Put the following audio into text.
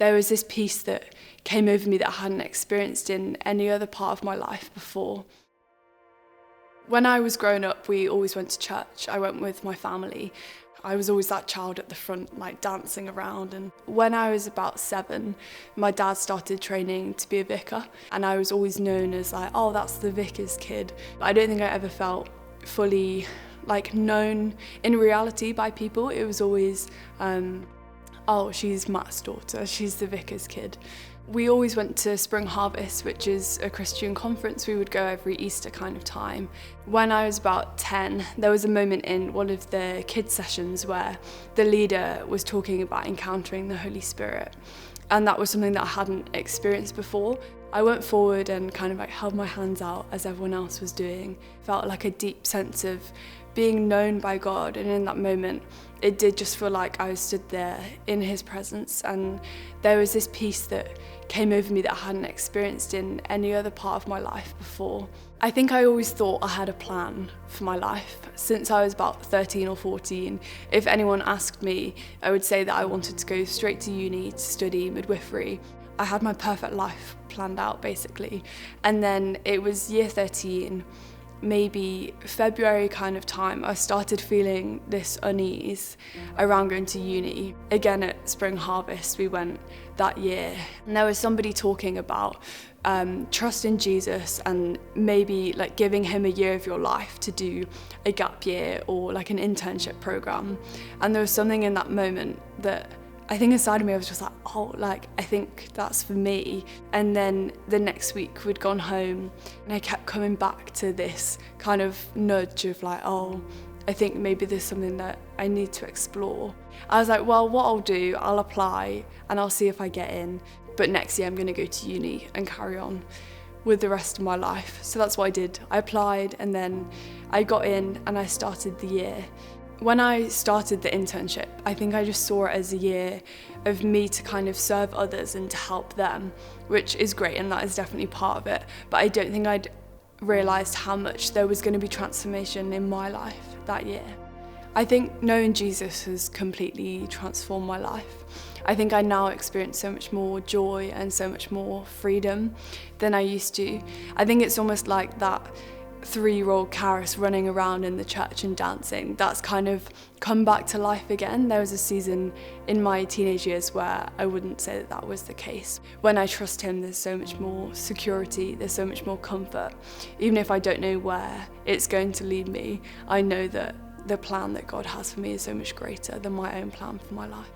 there was this peace that came over me that I hadn't experienced in any other part of my life before. When I was growing up, we always went to church. I went with my family. I was always that child at the front, like dancing around. And when I was about 7, my dad started training to be a vicar. And I was always known as like, oh, that's the vicar's kid. But I don't think I ever felt fully like known in reality by people. It was always, oh, she's Matt's daughter, she's the vicar's kid. We always went to Spring Harvest, which is a Christian conference. We would go every Easter kind of time. When I was about 10, there was a moment in one of the kids' sessions where the leader was talking about encountering the Holy Spirit. And that was something that I hadn't experienced before. I went forward and kind of like held my hands out as everyone else was doing. Felt like a deep sense of being known by God, and in that moment it did just feel like I stood there in his presence, and there was this peace that came over me that I hadn't experienced in any other part of my life before. I think I always thought I had a plan for my life. Since I was about 13 or 14, if anyone asked me, I would say that I wanted to go straight to uni to study midwifery. I had my perfect life planned out basically. And then it was year 13, maybe February kind of time, I started feeling this unease around going to uni. Again at Spring Harvest we went that year, and there was somebody talking about trust in Jesus and maybe like giving him a year of your life to do a gap year or like an internship program. And there was something in that moment that I think inside of me I was just like, oh, like I think that's for me. And then the next week we'd gone home and I kept coming back to this kind of nudge of like, oh, I think maybe there's something that I need to explore. I was like, well, what I'll do, I'll apply and I'll see if I get in. But next year I'm going to go to uni and carry on with the rest of my life. So that's what I did. I applied and then I got in and I started the year. When I started the internship, I think I just saw it as a year of me to kind of serve others and to help them, which is great and that is definitely part of it. But I don't think I'd realised how much there was going to be transformation in my life that year. I think knowing Jesus has completely transformed my life. I think I now experience so much more joy and so much more freedom than I used to. I think it's almost like that 3-year-old Charis running around in the church and dancing, that's kind of come back to life again. There was a season in my teenage years where I wouldn't say that that was the case. When I trust him, there's so much more security, there's so much more comfort. Even if I don't know where it's going to lead me, I know that the plan that God has for me is so much greater than my own plan for my life.